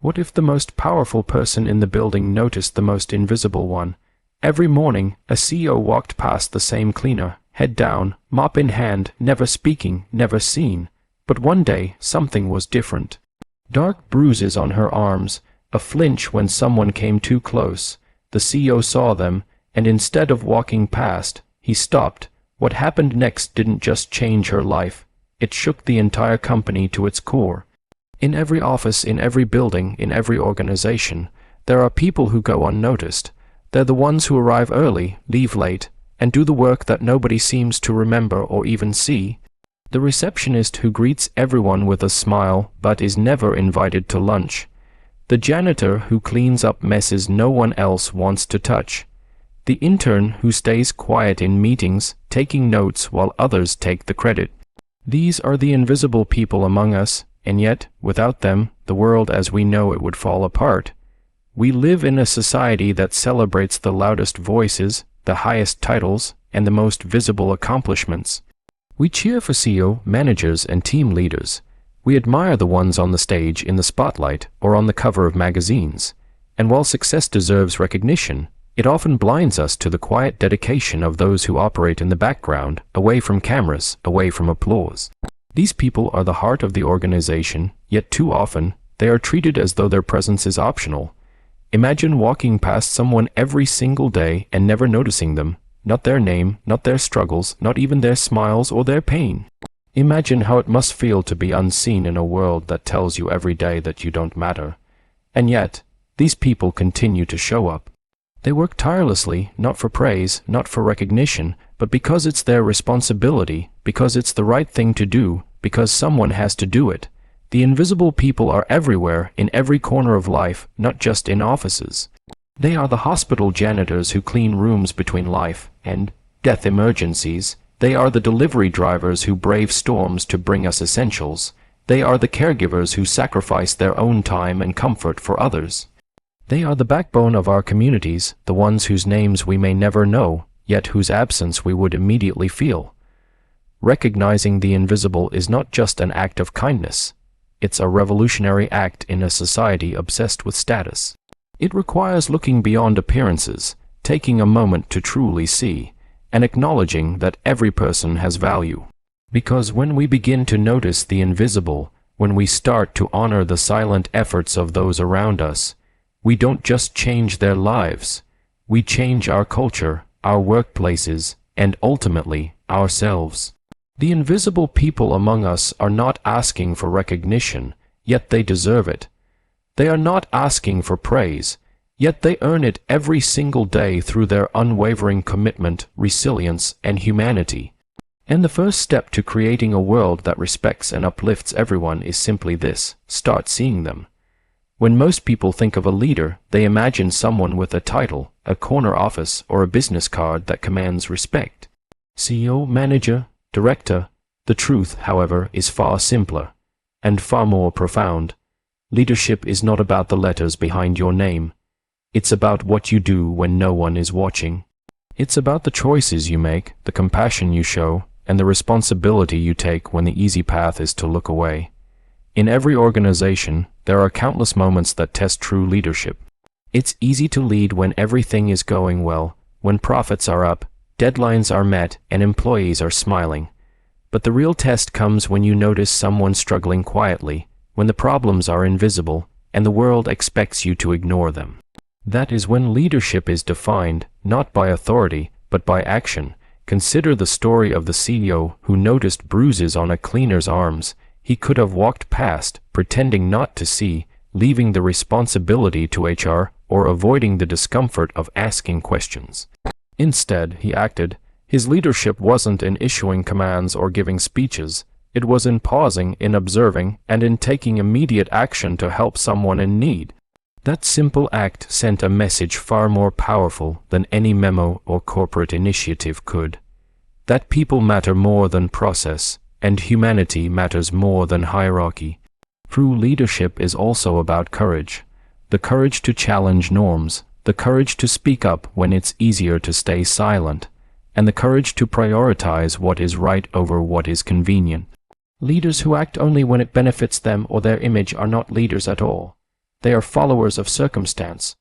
What if the most powerful person in the building noticed the most invisible one? Every morning, a CEO walked past the same cleaner, head down, mop in hand, never speaking, never seen. But one day, something was different. Dark bruises on her arms, a flinch when someone came too close. The CEO saw them, and instead of walking past, he stopped. What happened next didn't just change her life. It shook the entire company to its core. In every office, in every building, in every organization, there are people who go unnoticed. They're the ones who arrive early, leave late, and do the work that nobody seems to remember or even see. The receptionist who greets everyone with a smile but is never invited to lunch. The janitor who cleans up messes no one else wants to touch. The intern who stays quiet in meetings, taking notes while others take the credit. These are the invisible people among us, and yet, without them, the world as we know it would fall apart. We live in a society that celebrates the loudest voices, the highest titles, and the most visible accomplishments. We cheer for CEO, managers, and team leaders. We admire the ones on the stage in the spotlight or on the cover of magazines. And while success deserves recognition, it often blinds us to the quiet dedication of those who operate in the background, away from cameras, away from applause. These people are the heart of the organization, yet too often, they are treated as though their presence is optional. Imagine walking past someone every single day and never noticing them, not their name, not their struggles, not even their smiles or their pain. Imagine how it must feel to be unseen in a world that tells you every day that you don't matter. And yet, these people continue to show up. They work tirelessly, not for praise, not for recognition, but because it's their responsibility, because it's the right thing to do, because someone has to do it. The invisible people are everywhere, in every corner of life, not just in offices. They are the hospital janitors who clean rooms between life and death emergencies. They are the delivery drivers who brave storms to bring us essentials. They are the caregivers who sacrifice their own time and comfort for others. They are the backbone of our communities, the ones whose names we may never know, yet whose absence we would immediately feel. Recognizing the invisible is not just an act of kindness. It's a revolutionary act in a society obsessed with status. It requires looking beyond appearances, taking a moment to truly see, and acknowledging that every person has value. Because when we begin to notice the invisible, when we start to honor the silent efforts of those around us, we don't just change their lives, we change our culture, our workplaces, and ultimately, ourselves. The invisible people among us are not asking for recognition, yet they deserve it. They are not asking for praise, yet they earn it every single day through their unwavering commitment, resilience, and humanity. And the first step to creating a world that respects and uplifts everyone is simply this: start seeing them. When most people think of a leader, they imagine someone with a title, a corner office, or a business card that commands respect. CEO, manager, director. The truth, however, is far simpler and far more profound. Leadership is not about the letters behind your name. It's about what you do when no one is watching. It's about the choices you make, the compassion you show, and the responsibility you take when the easy path is to look away. In every organization, there are countless moments that test true leadership. It's easy to lead when everything is going well, when profits are up, deadlines are met, and employees are smiling. But the real test comes when you notice someone struggling quietly, when the problems are invisible, and the world expects you to ignore them. That is when leadership is defined, not by authority, but by action. Consider the story of the CEO who noticed bruises on a cleaner's arms. He could have walked past, pretending not to see, leaving the responsibility to HR, or avoiding the discomfort of asking questions. Instead, he acted. His leadership wasn't in issuing commands or giving speeches. It was in pausing, in observing, and in taking immediate action to help someone in need. That simple act sent a message far more powerful than any memo or corporate initiative could. That people matter more than process, and humanity matters more than hierarchy. True leadership is also about courage. The courage to challenge norms, the courage to speak up when it's easier to stay silent, and the courage to prioritize what is right over what is convenient. Leaders who act only when it benefits them or their image are not leaders at all. They are followers of circumstance.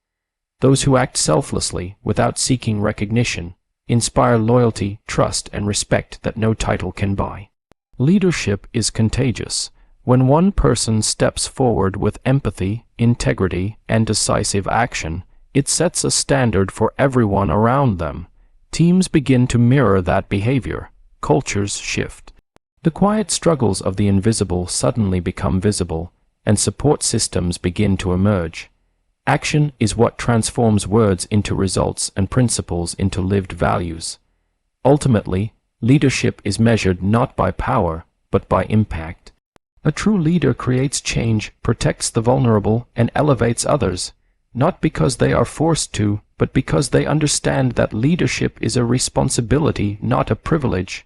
Those who act selflessly, without seeking recognition, inspire loyalty, trust, and respect that no title can buy. Leadership is contagious. When one person steps forward with empathy, integrity, and decisive action, it sets a standard for everyone around them. Teams begin to mirror that behavior. Cultures shift. The quiet struggles of the invisible suddenly become visible, and support systems begin to emerge. Action is what transforms words into results and principles into lived values. Ultimately, leadership is measured not by power, but by impact. A true leader creates change, protects the vulnerable, and elevates others, not because they are forced to, but because they understand that leadership is a responsibility, not a privilege.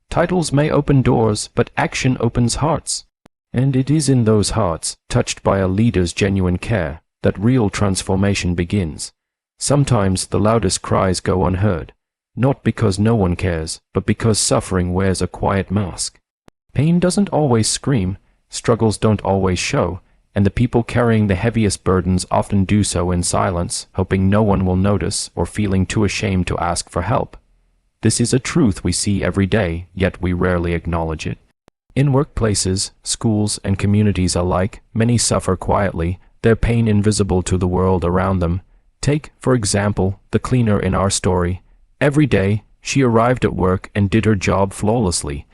Titles may open doors, but action opens hearts. And it is in those hearts, touched by a leader's genuine care, that real transformation begins. Sometimes the loudest cries go unheard, not because no one cares, but because suffering wears a quiet mask. Pain doesn't always scream, struggles don't always show, and the people carrying the heaviest burdens often do so in silence, hoping no one will notice or feeling too ashamed to ask for help. This is a truth we see every day, yet we rarely acknowledge it. In workplaces, schools, and communities alike, many suffer quietly, their pain invisible to the world around them. Take, for example, the cleaner in our story. Every day, she arrived at work and did her job flawlessly.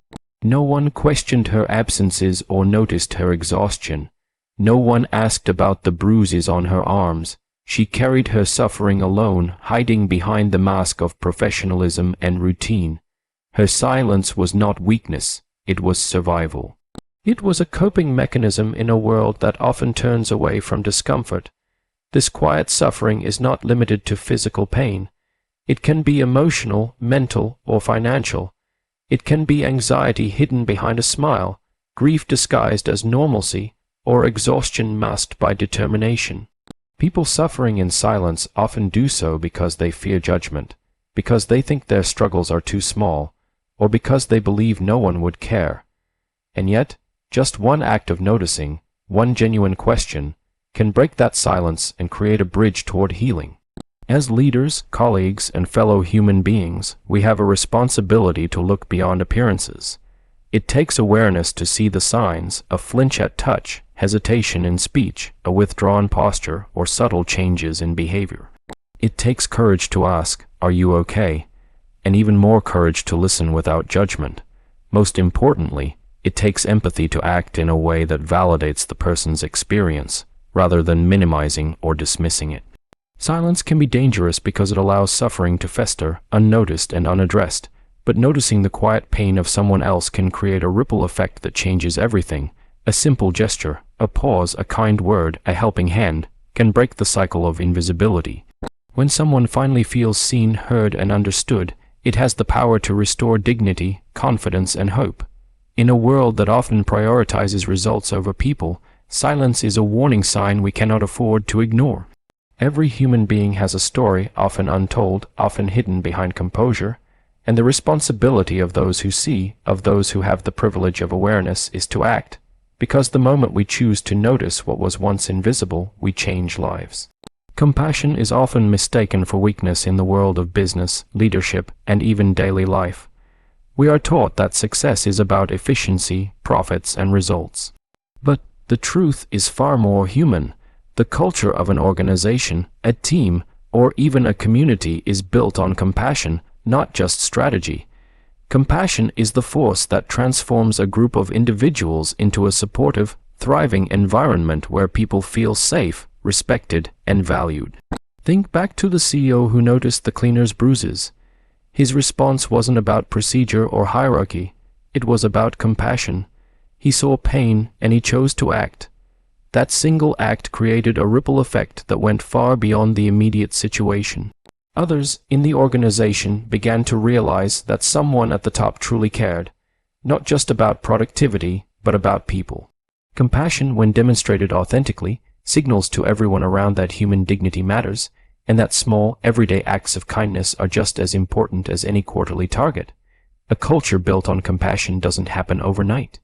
No one questioned her absences or noticed her exhaustion. No one asked about the bruises on her arms. She carried her suffering alone, hiding behind the mask of professionalism and routine. Her silence was not weakness, it was survival. It was a coping mechanism in a world that often turns away from discomfort. This quiet suffering is not limited to physical pain. It can be emotional, mental, or financial. It can be anxiety hidden behind a smile, grief disguised as normalcy, or exhaustion masked by determination. People suffering in silence often do so because they fear judgment, because they think their struggles are too small, or because they believe no one would care. And yet, just one act of noticing, one genuine question, can break that silence and create a bridge toward healing. As leaders, colleagues, and fellow human beings, we have a responsibility to look beyond appearances. It takes awareness to see the signs, a flinch at touch, hesitation in speech, a withdrawn posture, or subtle changes in behavior. It takes courage to ask, "Are you okay?" and even more courage to listen without judgment. Most importantly, it takes empathy to act in a way that validates the person's experience, rather than minimizing or dismissing it. Silence can be dangerous because it allows suffering to fester, unnoticed and unaddressed, but noticing the quiet pain of someone else can create a ripple effect that changes everything. A simple gesture, a pause, a kind word, a helping hand, can break the cycle of invisibility. When someone finally feels seen, heard, and understood, it has the power to restore dignity, confidence, and hope. In a world that often prioritizes results over people, silence is a warning sign we cannot afford to ignore. Every human being has a story, often untold, often hidden behind composure, and the responsibility of those who see, of those who have the privilege of awareness, is to act, because the moment we choose to notice what was once invisible, we change lives. Compassion is often mistaken for weakness in the world of business, leadership, and even daily life. We are taught that success is about efficiency, profits, and results. But the truth is far more human. The culture of an organization, a team, or even a community is built on compassion, not just strategy. Compassion is the force that transforms a group of individuals into a supportive, thriving environment where people feel safe, respected, and valued. Think back to the CEO who noticed the cleaner's bruises. His response wasn't about procedure or hierarchy. It was about compassion. He saw pain and he chose to act. That single act created a ripple effect that went far beyond the immediate situation. Others in the organization began to realize that someone at the top truly cared, not just about productivity, but about people. Compassion, when demonstrated authentically, signals to everyone around that human dignity matters, and that small, everyday acts of kindness are just as important as any quarterly target. A culture built on compassion doesn't happen overnight.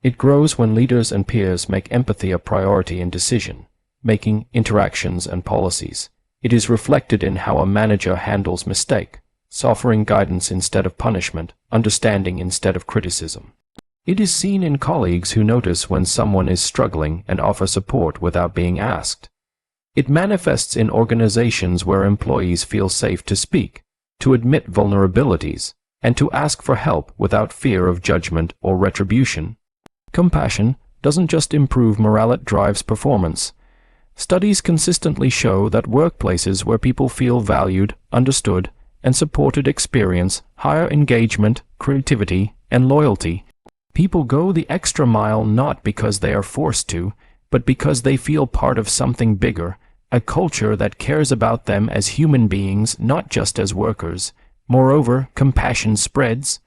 It grows when leaders and peers make empathy a priority in decision, making interactions and policies. It is reflected in how a manager handles mistake, offering guidance instead of punishment, understanding instead of criticism. It is seen in colleagues who notice when someone is struggling and offer support without being asked. It manifests in organizations where employees feel safe to speak, to admit vulnerabilities, and to ask for help without fear of judgment or retribution. Compassion doesn't just improve morale, it drives performance. Studies consistently show that workplaces where people feel valued, understood, and supported experience higher engagement, creativity, and loyalty. People go the extra mile not because they are forced to, but because they feel part of something bigger, a culture that cares about them as human beings, not just as workers. Moreover, compassion spreads.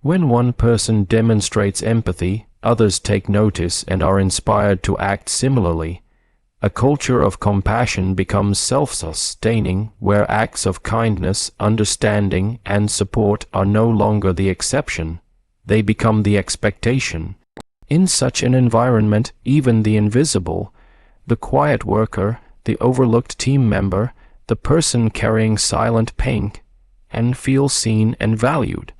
When one person demonstrates empathy, others take notice and are inspired to act similarly. A culture of compassion becomes self-sustaining, where acts of kindness, understanding, and support are no longer the exception. They become the expectation. In such an environment, even the invisible, the quiet worker, the overlooked team member, the person carrying silent pain, and feel seen and valued.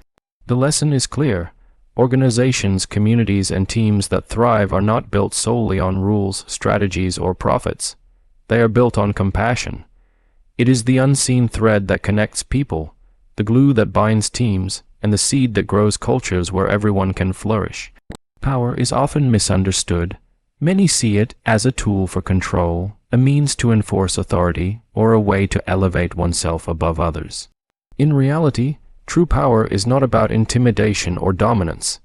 The lesson is clear. Organizations, communities, and teams that thrive are not built solely on rules, strategies, or profits. They are built on compassion. It is the unseen thread that connects people, the glue that binds teams, and the seed that grows cultures where everyone can flourish. Power is often misunderstood. Many see it as a tool for control, a means to enforce authority, or a way to elevate oneself above others. In reality, true power is not about intimidation or dominance.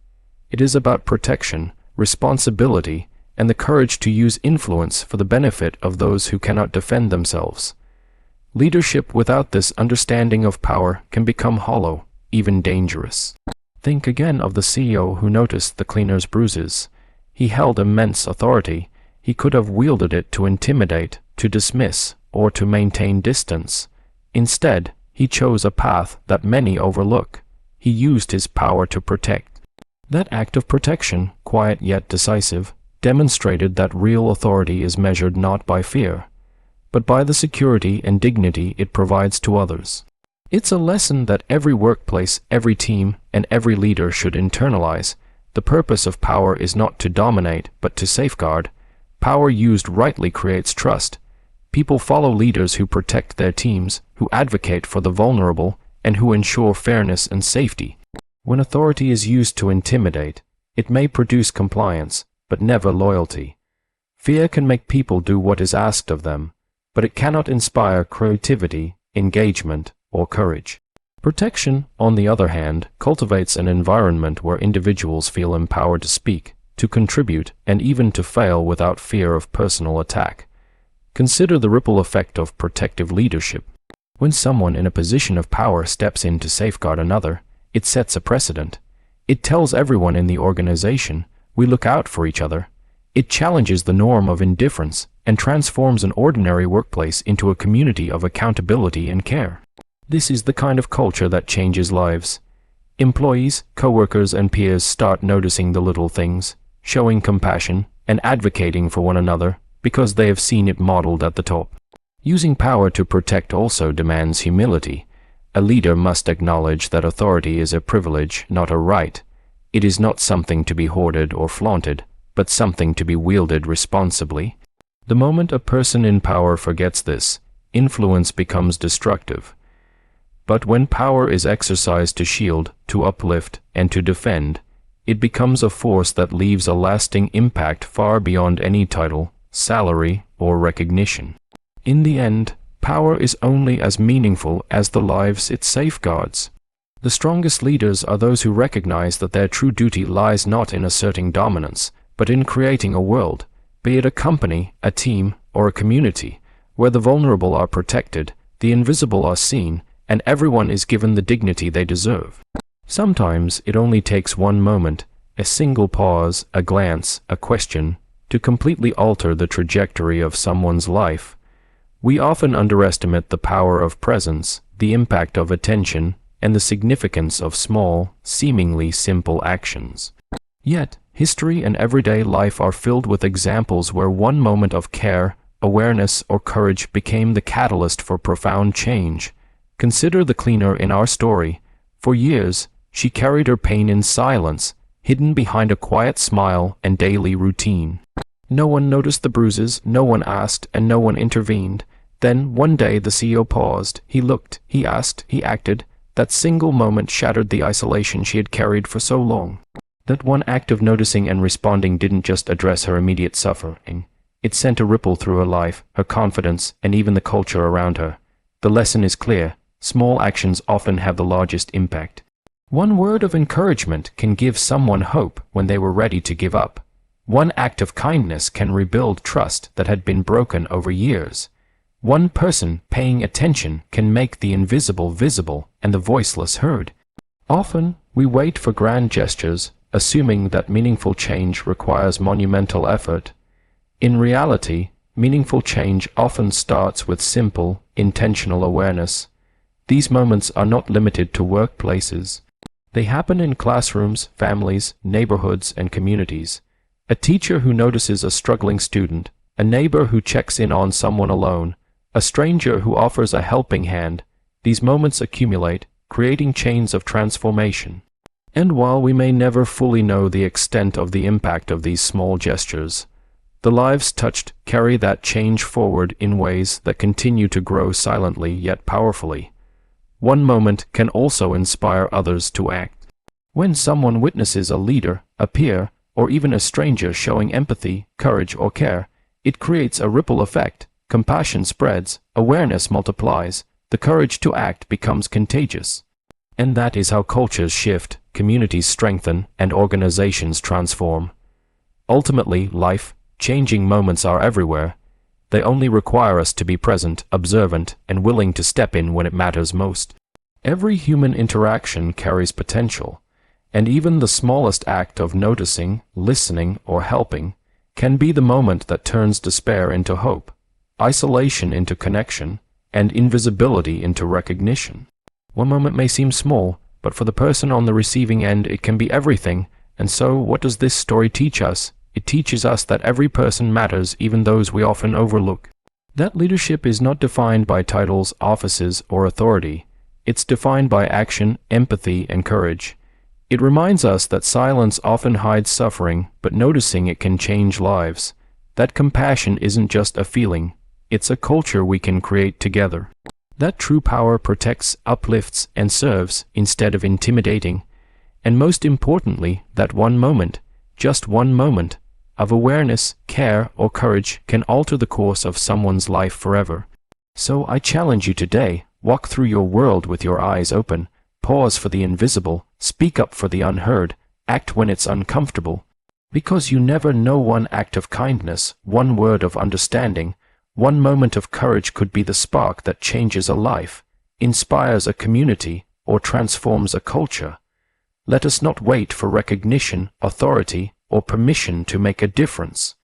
It is about protection, responsibility, and the courage to use influence for the benefit of those who cannot defend themselves. Leadership without this understanding of power can become hollow, even dangerous. Think again of the CEO who noticed the cleaner's bruises. He held immense authority. He could have wielded it to intimidate, to dismiss, or to maintain distance. Instead, he chose a path that many overlook. He used his power to protect. That act of protection, quiet yet decisive, demonstrated that real authority is measured not by fear, but by the security and dignity it provides to others. It's a lesson that every workplace, every team, and every leader should internalize. The purpose of power is not to dominate, but to safeguard. Power used rightly creates trust. People follow leaders who protect their teams, who advocate for the vulnerable, and who ensure fairness and safety. When authority is used to intimidate, it may produce compliance, but never loyalty. Fear can make people do what is asked of them, but it cannot inspire creativity, engagement, or courage. Protection, on the other hand, cultivates an environment where individuals feel empowered to speak, to contribute, and even to fail without fear of personal attack. Consider the ripple effect of protective leadership. When someone in a position of power steps in to safeguard another, it sets a precedent. It tells everyone in the organization, we look out for each other. It challenges the norm of indifference and transforms an ordinary workplace into a community of accountability and care. This is the kind of culture that changes lives. Employees, coworkers, and peers start noticing the little things, showing compassion, and advocating for one another because they have seen it modeled at the top. Using power to protect also demands humility. A leader must acknowledge that authority is a privilege, not a right. It is not something to be hoarded or flaunted, but something to be wielded responsibly. The moment a person in power forgets this, influence becomes destructive. But when power is exercised to shield, to uplift, and to defend, it becomes a force that leaves a lasting impact far beyond any title, salary, or recognition. In the end, power is only as meaningful as the lives it safeguards. The strongest leaders are those who recognize that their true duty lies not in asserting dominance, but in creating a world, be it a company, a team, or a community, where the vulnerable are protected, the invisible are seen, and everyone is given the dignity they deserve. Sometimes it only takes one moment, a single pause, a glance, a question, to completely alter the trajectory of someone's life. We often underestimate the power of presence, the impact of attention, and the significance of small, seemingly simple actions. Yet, history and everyday life are filled with examples where one moment of care, awareness, or courage became the catalyst for profound change. Consider the cleaner in our story. For years, she carried her pain in silence, hidden behind a quiet smile and daily routine. No one noticed the bruises, no one asked, and no one intervened. Then, one day, the CEO paused. He looked, he asked, he acted. That single moment shattered the isolation she had carried for so long. That one act of noticing and responding didn't just address her immediate suffering. It sent a ripple through her life, her confidence, and even the culture around her. The lesson is clear. Small actions often have the largest impact. One word of encouragement can give someone hope when they were ready to give up. One act of kindness can rebuild trust that had been broken over years. One person paying attention can make the invisible visible and the voiceless heard. Often, we wait for grand gestures, assuming that meaningful change requires monumental effort. In reality, meaningful change often starts with simple, intentional awareness. These moments are not limited to workplaces. They happen in classrooms, families, neighborhoods, and communities. A teacher who notices a struggling student, a neighbor who checks in on someone alone, a stranger who offers a helping hand. These moments accumulate, creating chains of transformation. And while we may never fully know the extent of the impact of these small gestures, the lives touched carry that change forward in ways that continue to grow silently yet powerfully. One moment can also inspire others to act. When someone witnesses a leader, a peer, or even a stranger showing empathy, courage, or care, it creates a ripple effect. Compassion spreads, awareness multiplies, the courage to act becomes contagious. And that is how cultures shift, communities strengthen, and organizations transform. Ultimately, life-changing moments are everywhere. They only require us to be present, observant, and willing to step in when it matters most. Every human interaction carries potential, and even the smallest act of noticing, listening, or helping can be the moment that turns despair into hope, isolation into connection, and invisibility into recognition. One moment may seem small, but for the person on the receiving end it can be everything. And so, what does this story teach us? It teaches us that every person matters, even those we often overlook. That leadership is not defined by titles, offices, or authority. It's defined by action, empathy, and courage. It reminds us that silence often hides suffering, but noticing it can change lives. That compassion isn't just a feeling, it's a culture we can create together. That true power protects, uplifts, and serves instead of intimidating. And most importantly, that one moment, just one moment, of awareness, care, or courage can alter the course of someone's life forever. So I challenge you today, walk through your world with your eyes open, pause for the invisible, speak up for the unheard, act when it's uncomfortable. Because you never know, one act of kindness, one word of understanding, one moment of courage could be the spark that changes a life, inspires a community, or transforms a culture. Let us not wait for recognition, authority, or permission to make a difference.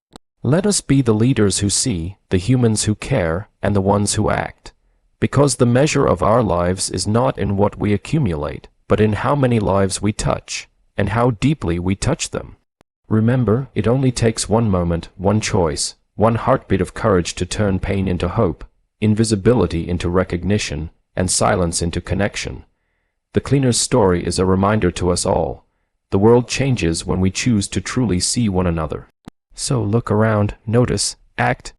Let us be the leaders who see, the humans who care, and the ones who act. Because the measure of our lives is not in what we accumulate, but in how many lives we touch, and how deeply we touch them. Remember, it only takes one moment, one choice, one heartbeat of courage to turn pain into hope, invisibility into recognition, and silence into connection. The cleaner's story is a reminder to us all. The world changes when we choose to truly see one another. So look around, notice, act,